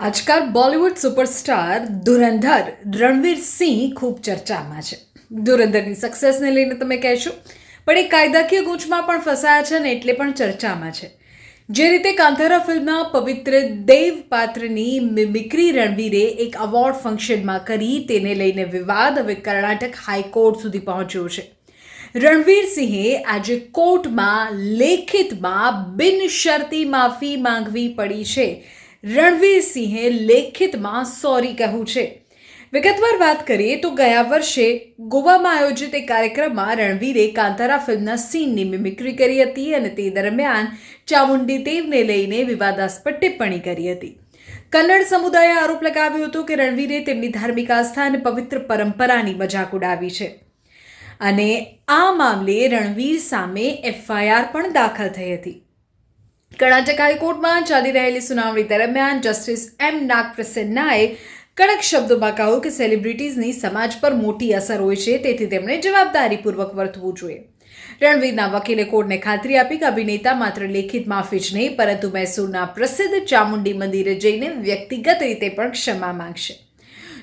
આજકાલ બોલિવૂડ સુપરસ્ટાર ધુરંધર રણવીર સિંહ ખૂબ ચર્ચામાં છે. ધુરંધરની સક્સેસને લઈને તમે કહેશો, પણ એ કાયદાકીય ગૂંચમાં પણ ફસાયા છે ને એટલે પણ ચર્ચામાં છે. જે રીતે કાંતારા ફિલ્મના પવિત્ર દેવ પાત્રની મિમિક્રી રણવીરે એક અવોર્ડ ફંક્શનમાં કરી, તેને લઈને વિવાદ હવે કર્ણાટક હાઈકોર્ટ સુધી પહોંચ્યો છે. રણવીર સિંહે આજે કોર્ટમાં લેખિતમાં બિનશરતી માફી માંગવી પડી છે. રણવીર સિંહે લેખિતમાં સોરી કહ્યું છે. વિગતવાર વાત કરીએ તો ગયા વર્ષે ગોવામાં આયોજિત એક કાર્યક્રમમાં રણવીરે કાંતારા ફિલ્મના સીનની મિમિક્રી કરી હતી અને તે દરમિયાન ચામુંડી દેવને લઈને વિવાદાસ્પદ ટિપ્પણી કરી હતી. કન્નડ સમુદાયે આરોપ લગાવ્યો હતો કે રણવીરે તેમની ધાર્મિક આસ્થા અને પવિત્ર પરંપરાની મજાક ઉડાવી છે અને આ મામલે રણવીર સામે એફઆઈઆર પણ દાખલ થઈ હતી. કર્ણાટક હાઈકોર્ટમાં ચાલી રહેલી સુનાવણી દરમિયાન જસ્ટિસ એમ નાગપ્રસન્નાએ કડક શબ્દોમાં કહ્યું કે સેલિબ્રિટીઝની સમાજ પર મોટી અસર હોય છે, તેથી તેમણે જવાબદારીપૂર્વક વર્તવું જોઈએ. રણવીરના વકીલે કોર્ટને ખાતરી આપી કે અભિનેતા માત્ર લેખિત માફી જ નહીં, પરંતુ મૈસૂરના પ્રસિદ્ધ ચામુંડી મંદિરે જઈને વ્યક્તિગત રીતે પણ ક્ષમા માંગશે.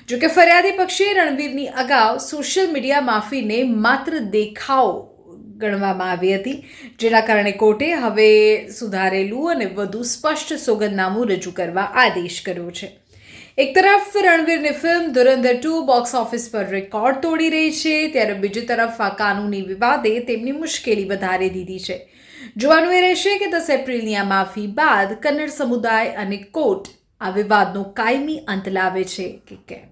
જોકે ફરિયાદી પક્ષે રણવીરની અગાઉ સોશિયલ મીડિયા માફીને માત્ર દેખાવ ગણવામાં આવી હતી, જેના કારણે કોર્ટે હવે સુધારેલું અને વધુ સ્પષ્ટ સોગંદનામું રજૂ કરવા આદેશ કર્યો છે. એક તરફ રણવીરની ફિલ્મ ધુરંધર 2 બોક્સ ઓફિસ પર રેકોર્ડ તોડી રહી છે, ત્યારે બીજી તરફ આ કાનૂની વિવાદે તેમની મુશ્કેલી વધારી દીધી છે. જોવાનું એ રહેશે કે 10 એપ્રિલની આ માફી બાદ કન્નડ સમુદાય અને કોર્ટ આ વિવાદનો કાયમી અંત લાવે છે કે કેમ.